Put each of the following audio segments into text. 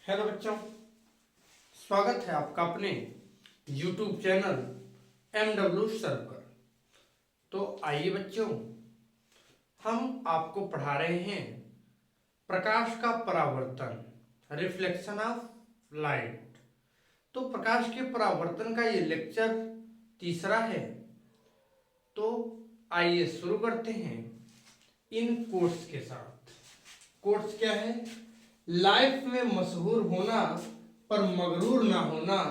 Hello बच्चों, स्वागत है आपका अपने YouTube चैनल MW सर पर। तो आइए बच्चों, हम आपको पढ़ा रहे हैं प्रकाश का परावर्तन, रिफ्लेक्शन ऑफ लाइट। तो प्रकाश के परावर्तन का ये लेक्चर तीसरा है। तो आइए शुरू करते हैं इन कोट्स के साथ। कोट्स क्या है? लाइफ में मशहूर होना पर मगरूर ना होना,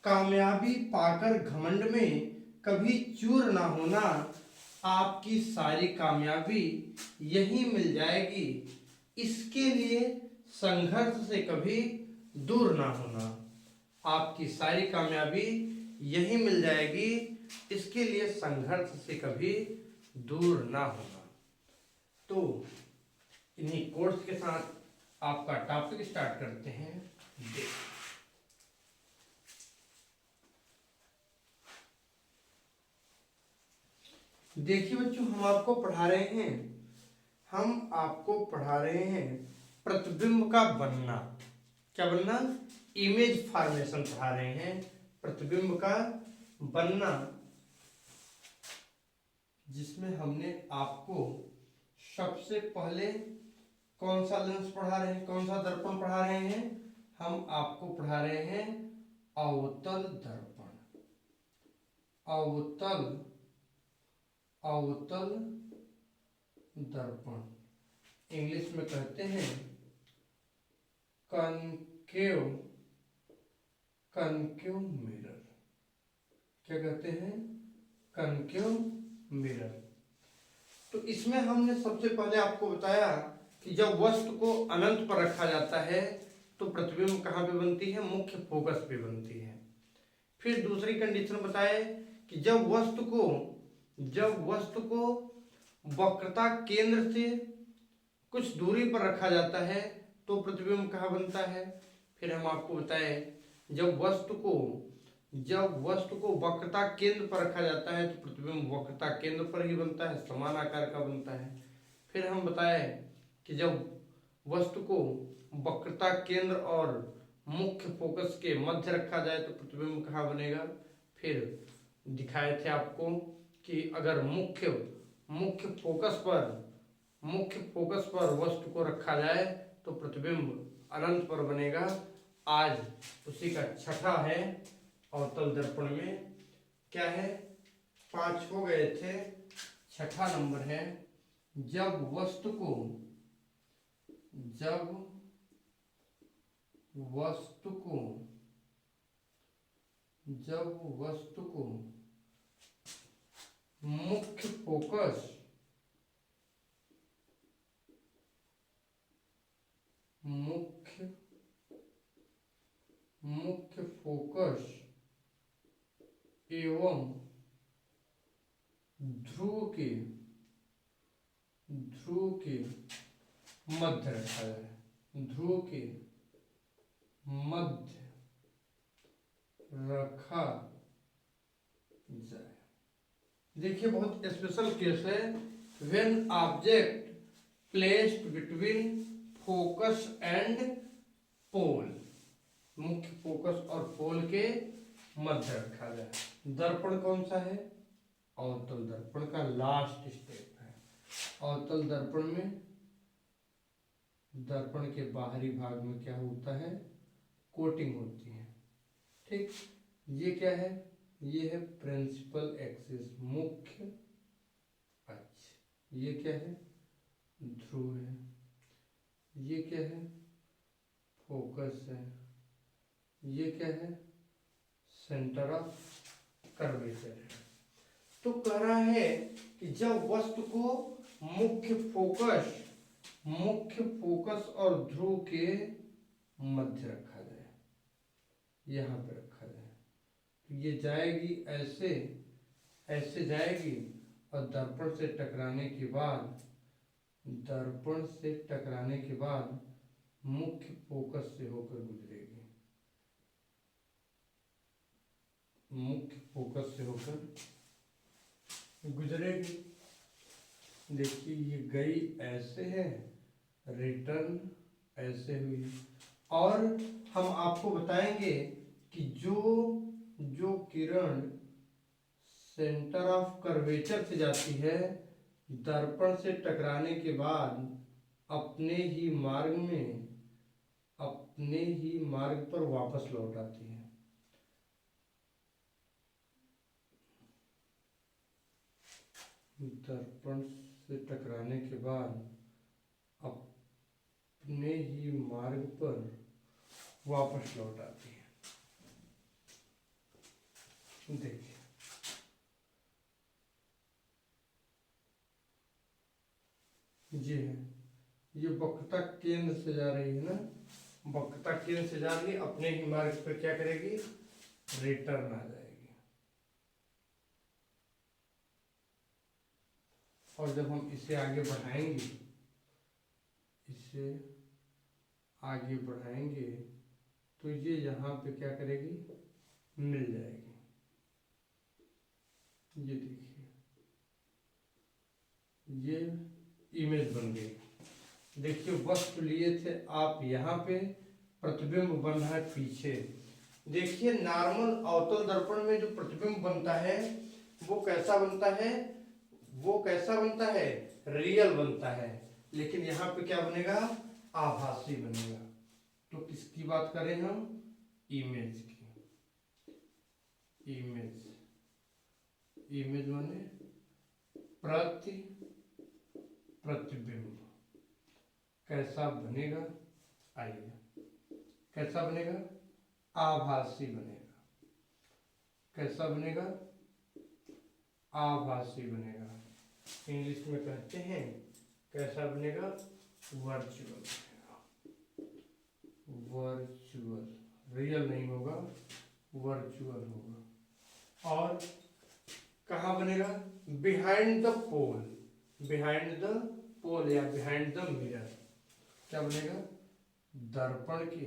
कामयाबी पाकर घमंड में कभी चूर ना होना, आपकी सारी कामयाबी यही मिल जाएगी, इसके लिए संघर्ष से कभी दूर ना होना। आपकी सारी कामयाबी यही मिल जाएगी, इसके लिए संघर्ष से कभी दूर ना होना। तो इन्हीं कोर्स के साथ आपका टॉपिक स्टार्ट करते हैं। देखिए बच्चों, हम आपको पढ़ा रहे हैं प्रतिबिंब का बनना। क्या बनना? इमेज फॉर्मेशन पढ़ा रहे हैं, प्रतिबिंब का बनना, जिसमें हमने आपको सबसे पहले कौन सा लेंस पढ़ा रहे हैं, कौन सा दर्पण पढ़ा रहे हैं? हम आपको पढ़ा रहे हैं अवतल दर्पण। अवतल अवतल दर्पण इंग्लिश में कहते हैं कनकेव कनकेव मिरर। क्या कहते हैं? Concave mirror. तो इसमें हमने सबसे पहले आपको बताया कि जब वस्तु को अनंत पर रखा जाता है तो प्रतिबिंब कहाँ पे बनती है? मुख्य फोकस पे बनती है। फिर दूसरी कंडीशन बताए कि जब वस्तु को वक्रता केंद्र से कुछ दूरी पर रखा जाता है तो प्रतिबिंब कहाँ बनता है? फिर हम आपको बताए जब वस्तु को वक्रता केंद्र पर रखा जाता है तो प्रतिबिंब वक्रता केंद्र पर ही बनता है, समान आकार का बनता है। फिर हम बताए कि जब वस्तु को वक्रता केंद्र और मुख्य फोकस के मध्य रखा जाए तो प्रतिबिंब कहाँ बनेगा? फिर दिखाए थे आपको कि अगर मुख्य फोकस पर वस्तु को रखा जाए तो प्रतिबिंब अनंत पर बनेगा। आज उसी का छठा है अवतल दर्पण में। क्या है? 5 हो गए थे, छठा नंबर है जब वस्तु को मुख्य फोकस एवं ध्रुव के मध्य रखा जाए। ध्रुव के मध्य रखा जाए। देखिए, बहुत स्पेशल केस है। When object placed between focus and pole, मुख्य फोकस और पोल के मध्य रखा जाए। दर्पण कौन सा है? अवतल दर्पण का लास्ट स्टेप है। अवतल दर्पण में दर्पण के बाहरी भाग में क्या होता है? कोटिंग होती है। ठीक, ये क्या है? ये है प्रिंसिपल एक्सिस, मुख्य अक्ष। ये क्या है? ध्रुव है। ये क्या है? फोकस है। ये क्या है? सेंटर ऑफ कर्वेचर है। तो कह रहा है कि जब वस्तु को मुख्य फोकस और ध्रुव के मध्य रखा जाए, यहां पे रखा जाए, तो ये जाएगी ऐसे जाएगी और दर्पण से टकराने के बाद मुख्य फोकस से होकर गुजरेगी। देखिए, ये गई ऐसे है, रिटर्न ऐसे हुई, और हम आपको बताएंगे कि जो किरण सेंटर ऑफ कर्वेचर से जाती है, दर्पण से टकराने के बाद अपने ही मार्ग पर वापस लौट आती है। दर्पण से टकराने के बाद अपने ही मार्ग पर वापस लौट आती है। देखिए, ये है, ये वक्रता केंद्र से जा रही है ना, वक्रता केंद्र से जा रही है, अपने ही मार्ग पर क्या करेगी, रिटर्न आ जाएगी। और जब हम इसे आगे बढ़ाएंगे तो ये यहाँ पे क्या करेगी, मिल जाएगी। ये देखिए, ये इमेज बन गई। देखिए, वस्तु लिए थे आप यहाँ पे, प्रतिबिंब बन रहा है पीछे। देखिए, नॉर्मल अवतल दर्पण में जो प्रतिबिंब बनता है वो कैसा बनता है, रियल बनता है। लेकिन यहाँ पे क्या बनेगा, आभासी बनेगा। तो किसकी बात करें हम, इमेज की। इमेज माने प्रतिबिंब। कैसा बनेगा, आइए, कैसा बनेगा, आभासी बनेगा। कैसा बनेगा, आभासी बनेगा। इंग्लिश में कहते हैं कैसा बनेगा, वर्चुअल बनेगा। वर्चुअल, रियल नहीं होगा, वर्चुअल होगा। और कहाँ बनेगा, बिहाइंड द पोल या बिहाइंड द मिरर। क्या बनेगा, दर्पण के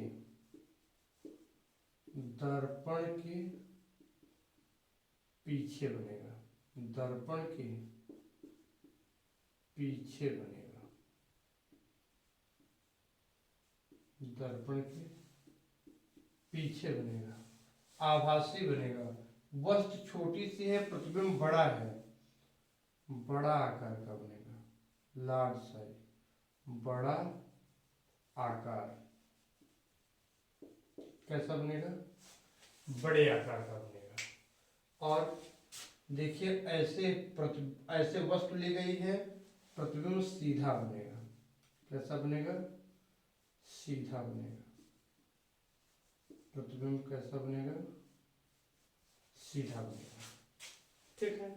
पीछे बनेगा, दर्पण के पीछे बनेगा, दर्पण के पीछे बनेगा, आभासी बनेगा। वस्तु छोटी सी है, प्रतिबिंब बड़ा है, बड़ा आकार का बनेगा, लार्ज साइज, बड़ा आकार। कैसा बनेगा, बड़े आकार का बनेगा। और देखिए, ऐसे वस्तु ली गई है, प्रतिबिंब सीधा बनेगा। कैसा बनेगा, सीधा बनेगा। प्रतिबिंब कैसा बनेगा, सीधा बनेगा। ठीक है,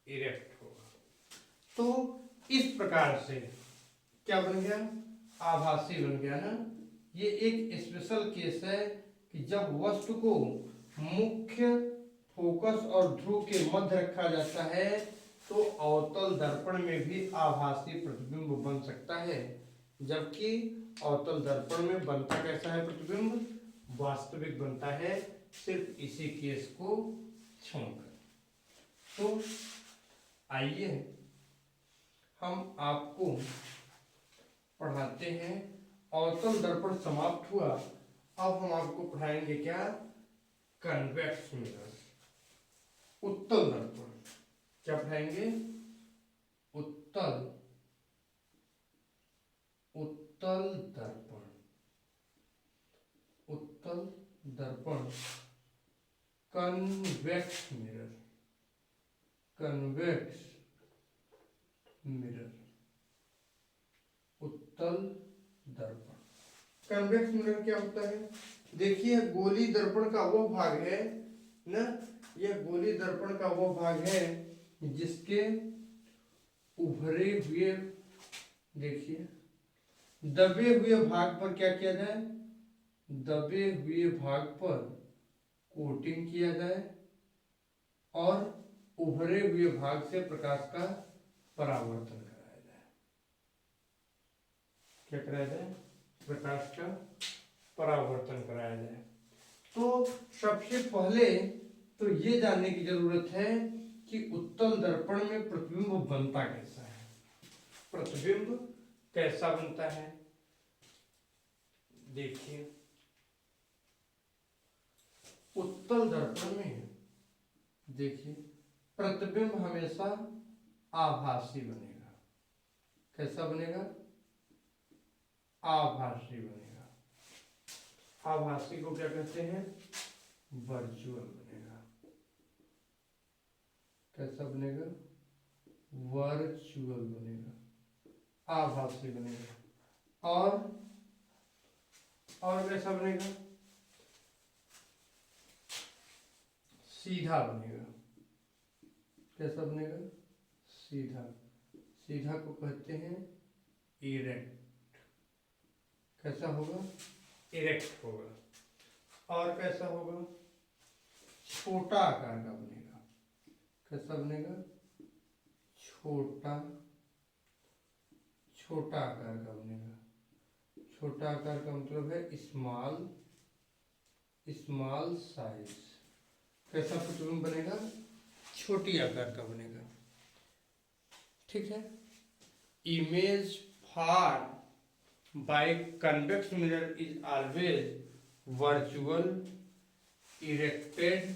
इरेक्ट होगा। तो इस प्रकार से क्या बन गया, आभासी बन गया ना। ये एक स्पेशल केस है कि जब वस्तु को मुख्य फोकस और ध्रुव के मध्य रखा जाता है तो अवतल दर्पण में भी आभासी प्रतिबिंब बन सकता है, जबकि अवतल दर्पण में बनता कैसा है प्रतिबिंब, वास्तविक बनता है, सिर्फ इसी केस को छोड़कर। तो आइए हम आपको पढ़ाते हैं। अवतल दर्पण समाप्त हुआ, अब हम आपको पढ़ाएंगे क्या, कन्वेक्स मिरर, उत्तल दर्पण। क्या पढ़ाएंगे, उत्तल दर्पण। उत्तल दर्पण, कन्वेक्स मिरर, उत्तल दर्पण। कन्वेक्स मिरर क्या होता है, देखिए, गोली दर्पण का वो भाग है ना, यह गोली दर्पण का वो भाग है जिसके उभरे हुए, देखिए, दबे हुए भाग पर क्या किया जाए, दबे हुए भाग पर कोटिंग किया जाए और उभरे हुए भाग से प्रकाश का परावर्तन कराया जाए। क्या कराया जाए, प्रकाश का परावर्तन कराया जाए। तो सबसे पहले तो ये जानने की जरूरत है कि उत्तल दर्पण में प्रतिबिंब बनता कैसा है, प्रतिबिंब कैसा बनता है। देखिए उत्तल दर्पण में देखिए प्रतिबिंब हमेशा आभासी बनेगा। कैसा बनेगा? आभासी बनेगा। आभासी को क्या कहते हैं? वर्चुअल बनेगा। कैसा बनेगा? वर्चुअल बनेगा, आभासी बनेगा। और कैसा बनेगा? सीधा बनेगा। कैसा बनेगा? सीधा। सीधा को कहते हैं इरेक्ट। कैसा होगा? इरेक्ट होगा। और कैसा होगा? छोटा आकार का बनेगा। कैसा बनेगा? छोटा आकार का बनेगा। छोटा आकार का मतलब है स्मॉल साइज। कैसा प्रतिबिंब बनेगा? छोटी आकार का बनेगा। ठीक है। Image form by convex mirror is always virtual, erected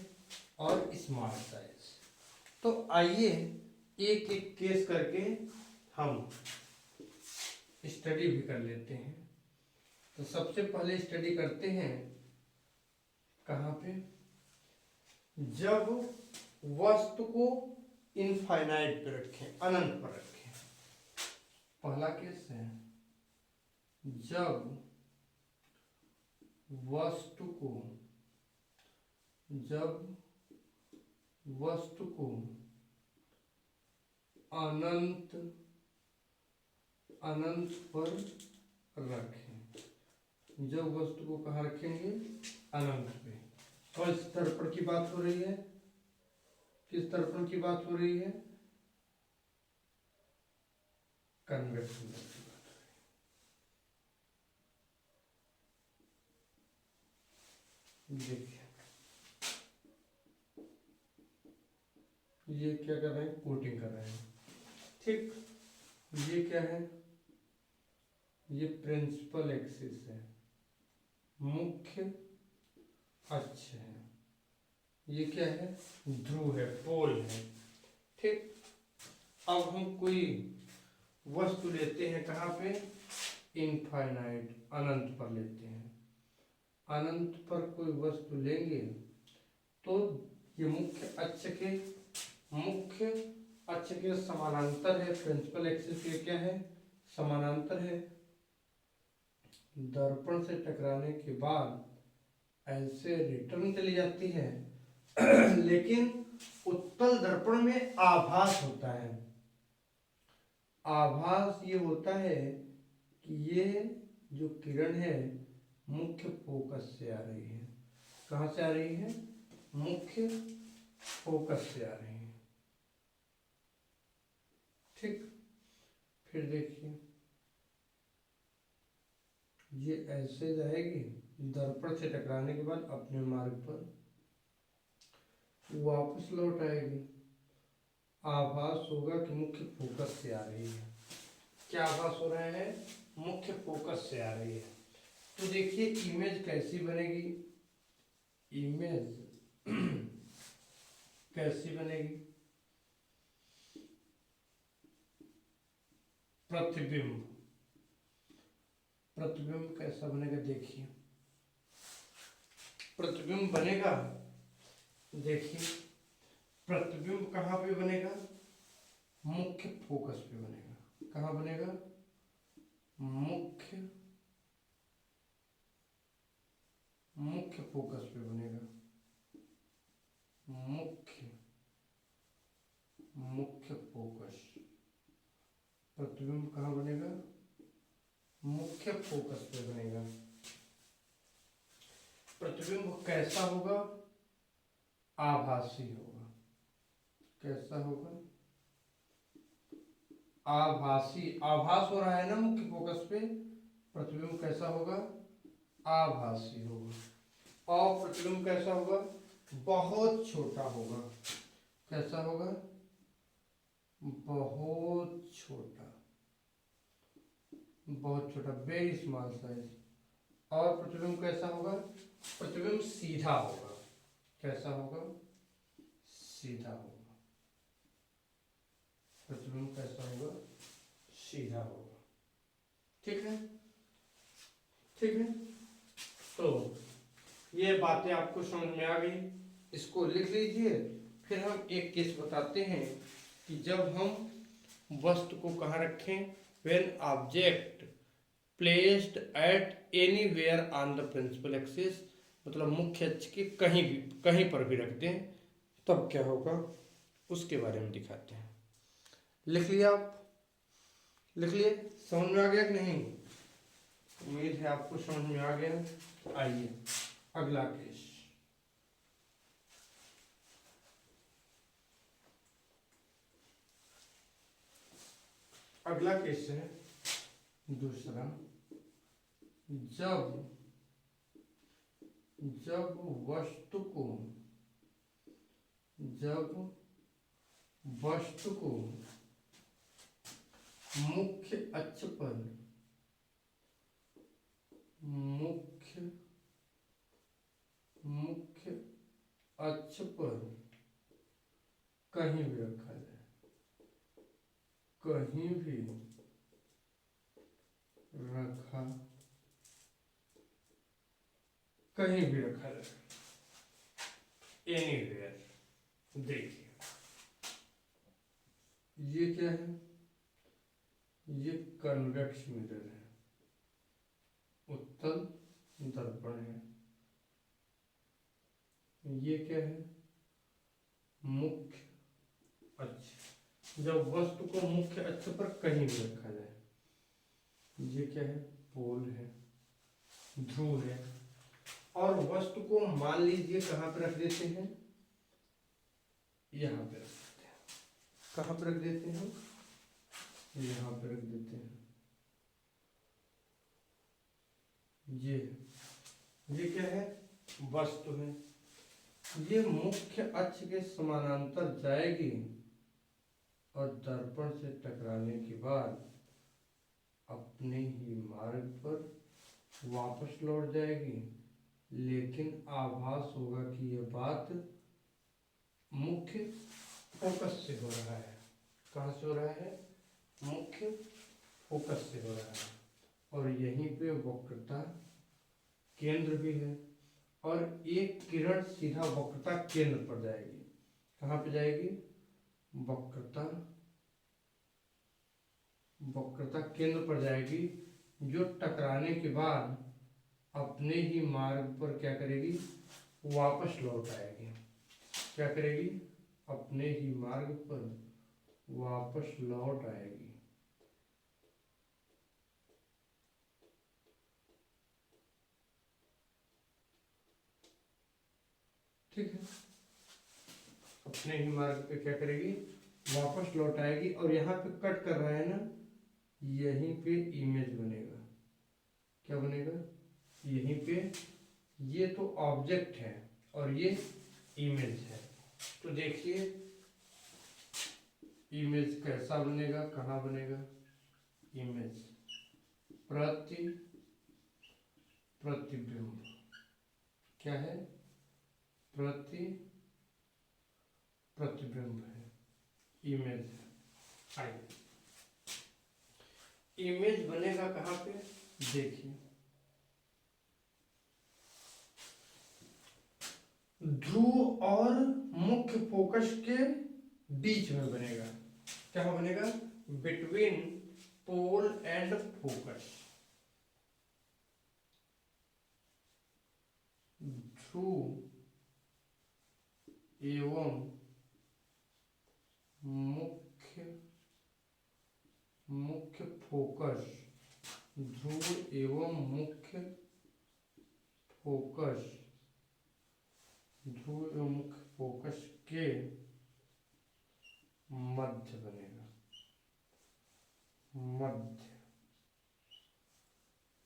और स्मॉल साइज। तो आइए एक एक केस करके हम स्टडी भी कर लेते हैं। तो सबसे पहले स्टडी करते हैं कहाँ पे? जब वस्तु को इनफाइनाइट पे रखें, अनंत पर रखें। पहला केस है जब वस्तु को अनंत पर रखें। जब वस्तु को कहाँ रखेंगे? अनंत पे। और इस दर्पण की बात हो रही है। किस दर्पण की बात हो रही है? कन्वेक्स मिरर की बात हो रही है। देखिए ये क्या कर रहे हैं? कोटिंग कर रहे हैं। ठीक। ये क्या है? ये प्रिंसिपल एक्सिस है, मुख्य अक्ष है। ये क्या है? ध्रुव है, पोल है। ठीक। अब हम कोई वस्तु लेते हैं कहाँ पे? इनफाइनाइट, अनंत पर लेते हैं। अनंत पर कोई वस्तु लेंगे तो ये मुख्य अक्ष के समानांतर है। प्रिंसिपल एक्सिस के क्या है? समानांतर है। दर्पण से टकराने के बाद ऐसे रिटर्न चली जाती है लेकिन उत्तल दर्पण में आभास होता है। आभास ये होता है कि ये जो किरण है मुख्य फोकस से आ रही है। कहाँ से आ रही है? मुख्य फोकस से आ रही है। ठीक। फिर देखिए ये ऐसे जाएगी, दर्पण से टकराने के बाद अपने मार्ग पर वापस लौट आएगी। आभास होगा कि मुख्य फोकस से आ रही है। क्या आभास हो रहा है? मुख्य फोकस से आ रही है। तो देखिए इमेज कैसी बनेगी? इमेज कैसी बनेगी? प्रतिबिंब कैसा बनेगा? देखिए प्रतिबिंब बनेगा। देखिए प्रतिबिंब कहाँ पे बनेगा? मुख्य फोकस पे बनेगा। कहाँ बनेगा? मुख्य फोकस पे बनेगा। मुख्य फोकस। प्रतिबिंब कहाँ बनेगा? मुख्य फोकस पे बनेगा। प्रतिबिंब कैसा होगा? आभासी होगा। कैसा होगा? आभासी। आभास हो रहा है ना मुख्य फोकस पे। प्रतिबिंब कैसा होगा? आभासी होगा। और प्रतिबिंब कैसा होगा? बहुत छोटा होगा। कैसा होगा? बहुत छोटा, वेरी स्मॉल साइज। और प्रतिबिंब कैसा होगा? प्रतिबिंब सीधा होगा। कैसा होगा? सीधा होगा। प्रतिबिंब कैसा होगा? सीधा होगा। ठीक है, ठीक है। तो ये बातें आपको समझ में आ गई, इसको लिख लीजिए। फिर हम एक केस बताते हैं कि जब हम वस्तु को कहाँ रखें। When object placed at anywhere on the principal axis, मतलब मुख्य अक्ष के कहीं पर भी रख दें, तब क्या होगा उसके बारे में दिखाते हैं। लिख लिया आप? लिख लिए? समझ में आ गया कि नहीं? उम्मीद है आपको समझ में आ गया। आइए अगला केस। अगला केस है दूसरा। जब वस्तु को मुख्य अक्ष पर कहीं भी रखा जाए, कहीं भी रखा जाए, एनीवेयर। देखिए ये क्या है? ये कन्वेक्स मिरर है, उत्तल दर्पण है। ये क्या है? मुख्य अक्ष। जब वस्तु को मुख्य अक्ष पर कहीं भी रखा जाए, ये क्या है? पोल है, ध्रुव है। और वस्तु को मान लीजिए कहाँ पे रख देते हैं? यहाँ पे रख देते हैं। कहाँ पे रख देते हैं? यहाँ पे रख देते हैं। ये क्या है? वस्तु है। ये मुख्य अक्ष के समानांतर जाएगी और दर्पण से टकराने के बाद अपने ही मार्ग पर वापस लौट जाएगी, लेकिन आभास होगा कि यह बात मुख्य फोकस से हो रहा है। कहाँ से हो रहा है? मुख्य फोकस से हो रहा है। और यहीं पे वक्रता केंद्र भी है, और एक किरण सीधा वक्रता केंद्र पर जाएगी। कहाँ पे जाएगी? वक्रता केंद्र पर जाएगी, जो टकराने के बाद अपने ही मार्ग पर क्या करेगी? वापस लौट आएगी। क्या करेगी? अपने ही मार्ग पर वापस लौट आएगी। ठीक है, अपने ही मार्ग पे क्या करेगी? वापस लौट आएगी। और यहाँ पे कट कर रहा है ना, यहीं पे इमेज बनेगा। क्या बनेगा? यहीं पे। ये तो ऑब्जेक्ट है और ये इमेज है। तो देखिए इमेज कैसा बनेगा, कहाँ बनेगा? इमेज प्रतिबिंब। क्या है? प्रतिबिंब है, इमेज है। आइए इमेज बनेगा कहाँ पे? देखिए ध्रुव और मुख्य फोकस के बीच में बनेगा। क्या बनेगा? Between pole and focus. ध्रुव एवं मुख्य फोकस, ध्रुव एवं मुख्य फोकस के मध्य बनेगा।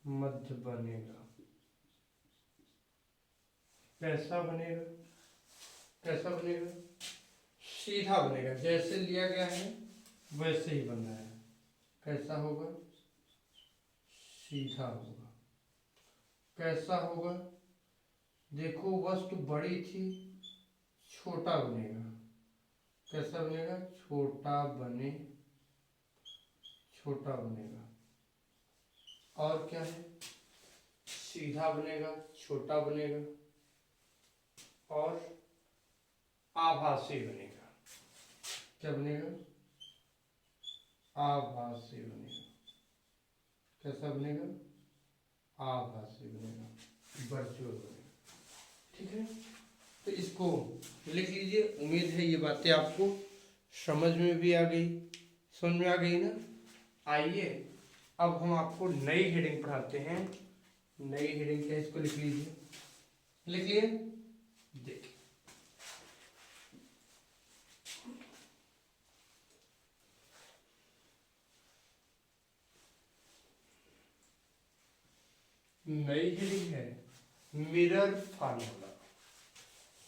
मध्य बनेगा। कैसा बनेगा? कैसा बनेगा? सीधा बनेगा। जैसे लिया गया है वैसे ही बनना है। कैसा होगा? सीधा होगा। कैसा होगा? देखो वस्तु बड़ी थी, छोटा बनेगा। कैसा बनेगा? छोटा बनेगा। और क्या है? सीधा बनेगा, छोटा बनेगा और आभासी बनेगा। क्या बनेगा? आभासी बनेगा। कैसा बनेगा? आभासी बनेगा, वर्चुअल बनेगा। ठीक है, तो इसको लिख लीजिए। उम्मीद है ये बातें आपको समझ में भी आ गई, समझ में आ गई ना। आइए अब हम आपको नई हेडिंग पढ़ाते हैं। नई हेडिंग क्या है, इसको लिख लीजिए। लिख लिए? देखिए, नई हेडिंग है मिरर फार्मूला।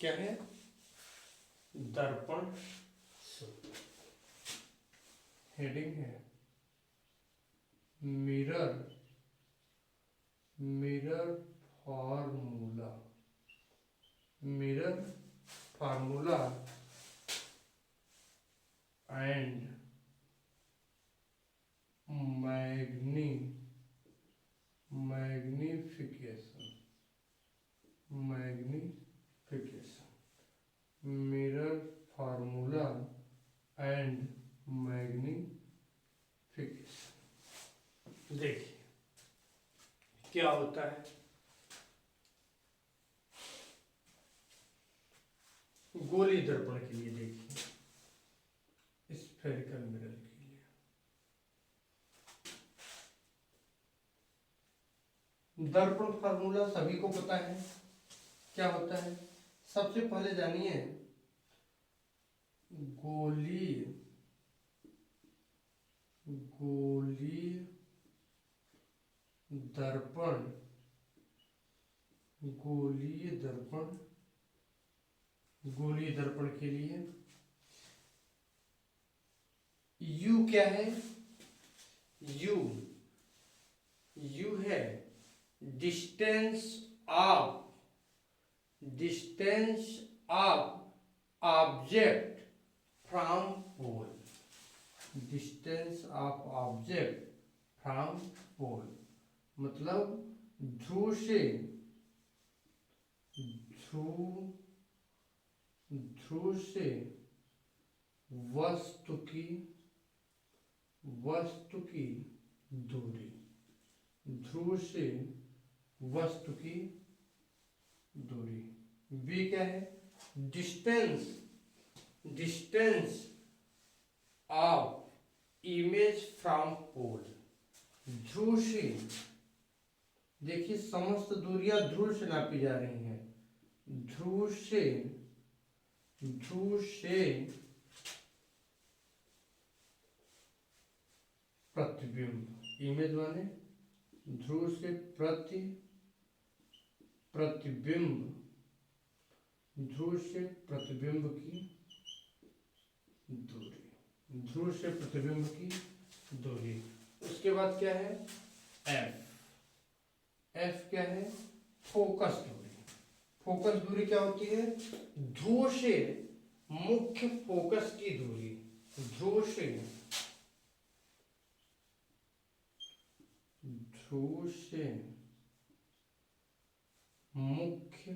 क्या है? दर्पण सूत्र। हेडिंग है mirror formula. Mirror formula and magnification. Mirror formula and magnification. देखिए क्या होता है। गोली दर्पण के लिए देखिए, स्फेरिकल मिरर के लिए दर्पण फार्मूला सभी को पता है। क्या होता है? सबसे पहले जानिए, गोली दर्पण गोली दर्पण के लिए U क्या है? U है distance of object from pole. Distance of object from pole मतलब ध्रुव से वस्तु की दूरी। ध्रुव से वस्तु की दूरी। बी क्या है? Distance of image from pole. ध्रुव से, देखिए समस्त दूरियां ध्रुव से नापी जा रही हैं। ध्रुव से प्रतिबिंब। इमेज माने ध्रुव से प्रतिबिंब। ध्रुव से प्रतिबिंब की दूरी। ध्रुव से प्रतिबिंब की दूरी। उसके बाद क्या है? एफ क्या है? फोकस दूरी। फोकस दूरी क्या होती है? ध्रुव से मुख्य फोकस की दूरी। ध्रुव से मुख्य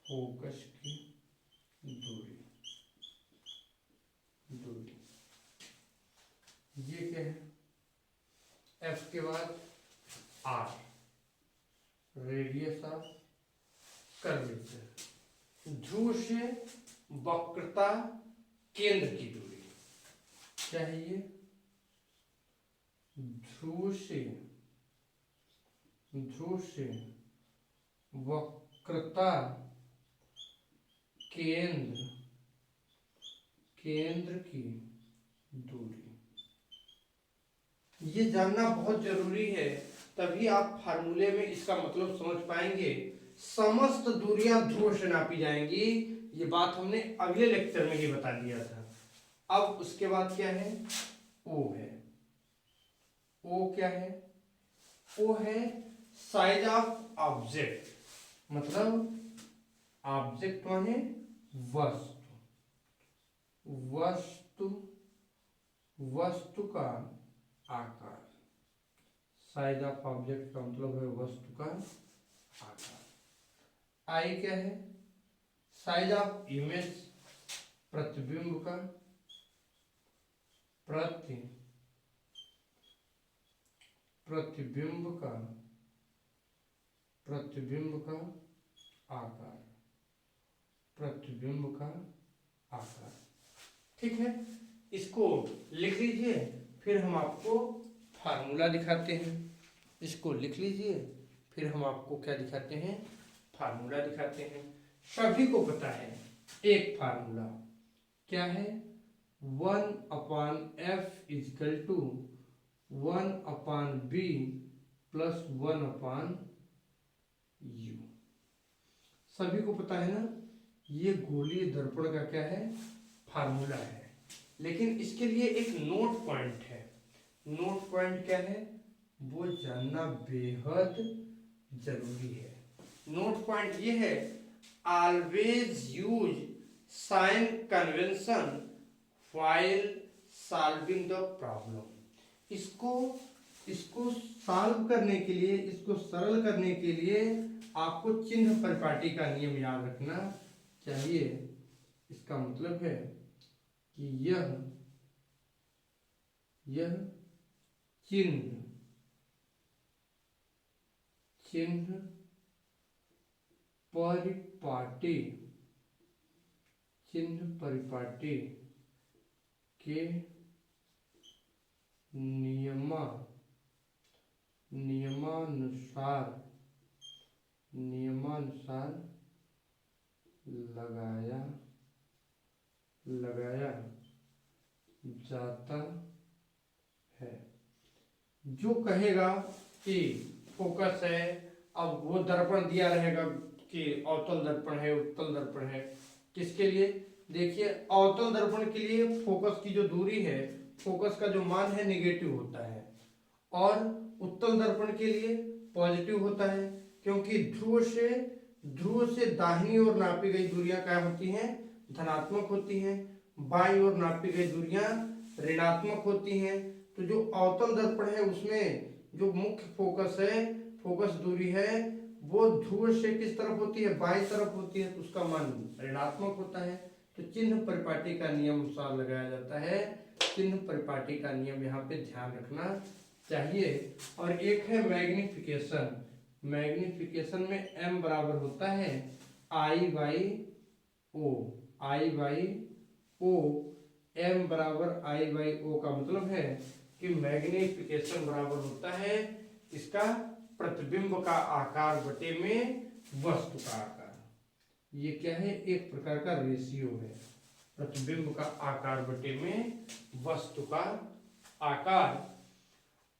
फोकस की दूरी। ये क्या है? एफ के बाद आर, रेडियस ऑफ कर्वेचर। ध्रुव से वक्रता केंद्र की दूरी। क्या है ये? ध्रुव से वक्रता केंद्र की दूरी। ये जानना बहुत जरूरी है, तभी आप फार्मूले में इसका मतलब समझ पाएंगे। समस्त दूरियां ध्रुव से नापी जाएंगी, ये बात हमने अगले लेक्चर में ही बता दिया था। अब उसके बाद क्या है, ओ है। ओ क्या है, ओ है साइज ऑफ ऑब्जेक्ट, मतलब ऑब्जेक्ट माने वस्तु, वस्तु, वस्तु का आकार। साइज ऑफ ऑब्जेक्ट का मतलब है वस्तु का आकार। आई क्या है, साइज ऑफ इमेज, प्रतिबिंब का, प्रतिबिंब का, प्रतिबिंब का आकार, प्रतिबिंब का आकार। ठीक है, इसको लिख लीजिए, फिर हम आपको फार्मूला दिखाते हैं। इसको लिख लीजिए, फिर हम आपको क्या दिखाते हैं, फार्मूला दिखाते हैं। सभी को पता है एक फार्मूला क्या है, 1/f is equal to 1/b plus 1/u। सभी को पता है ना, ये गोलीय दर्पण का क्या है, फार्मूला है। लेकिन इसके लिए एक नोट पॉइंट है। नोट पॉइंट क्या है, वो जानना बेहद जरूरी है। नोट पॉइंट ये है, always use sign convention while solving the problem. इसको सॉल्व करने के लिए, इसको सरल करने के लिए आपको चिन्ह परिपाटी का नियम याद रखना चाहिए। इसका मतलब है कि यह चिन्ह परिपाटी, चिन्ह परिपाटी के नियमानुसार लगाया जाता है। जो कहेगा कि फोकस है, अब वो दर्पण दिया रहेगा कि अवतल दर्पण है, उत्तल दर्पण है। किसके लिए, देखिए अवतल दर्पण के लिए फोकस की जो दूरी है, फोकस का जो मान है नेगेटिव होता है, और उत्तल दर्पण के लिए पॉजिटिव होता है, क्योंकि ध्रुव से दाहिनी ओर नापी गई दूरियां क्या होती हैं, धनात्मक होती हैं, बाईं ओर नापी गई दूरियां ऋणात्मक होती हैं। तो जो अवतल दर्पण है उसमें जो मुख्य फोकस है, फोकस दूरी है, वो ध्रुव से किस तरफ होती है, बाईं तरफ होती है, तो उसका मान ऋणात्मक होता है। तो चिन्ह परिपाटी का नियम अनुसार लगाया जाता है। चिन्ह परिपाटी का नियम यहाँ पे ध्यान रखना चाहिए। और एक है मैग्निफिकेशन। मैग्निफिकेशन में m बराबर होता है I/O, I/O। m बराबर I/O का मतलब है कि मैग्निफिकेशन बराबर होता है इसका प्रतिबिंब का आकार बटे में वस्तु का आकार। ये क्या है, एक प्रकार का रेशियो है, प्रतिबिंब का आकार बटे में वस्तु का आकार।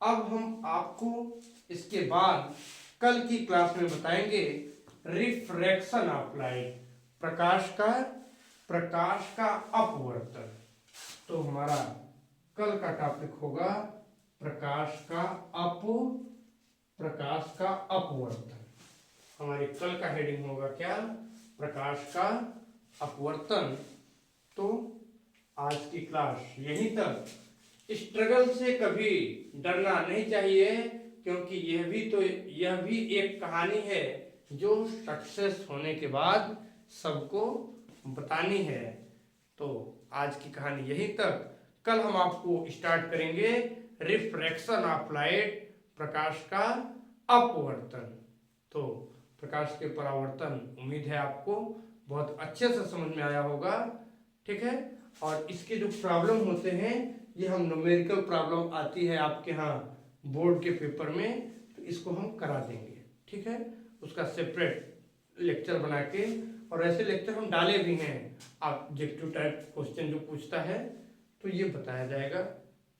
अब हम आपको इसके बाद कल की क्लास में बताएंगे रिफ्रैक्शन ऑफ लाइट, प्रकाश का अपवर्तन। तो हमारा कल का टॉपिक होगा प्रकाश का अपवर्तन। हमारे कल का हेडिंग होगा क्या, प्रकाश का अपवर्तन। तो आज की क्लास यहीं तक। स्ट्रगल से कभी डरना नहीं चाहिए, क्योंकि यह भी एक कहानी है जो सक्सेस होने के बाद सबको बतानी है। तो आज की कहानी यहीं तक। कल हम आपको स्टार्ट करेंगे रिफ्रैक्शन ऑफ लाइट, प्रकाश का अपवर्तन। तो प्रकाश के परावर्तन, उम्मीद है आपको बहुत अच्छे से समझ में आया होगा। ठीक है, और इसके जो प्रॉब्लम होते हैं, ये हम न्यूमेरिकल प्रॉब्लम आती है आपके यहाँ बोर्ड के पेपर में, तो इसको हम करा देंगे। ठीक है, उसका सेपरेट लेक्चर बना के, और ऐसे लेक्चर हम डाले भी हैं, ऑब्जेक्टिव टाइप क्वेश्चन जो पूछता है तो ये बताया जाएगा।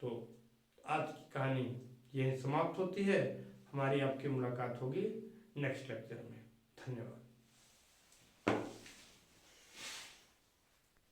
तो आज की कहानी यही समाप्त होती है। हमारी आपकी मुलाकात होगी नेक्स्ट लेक्चर में। धन्यवाद।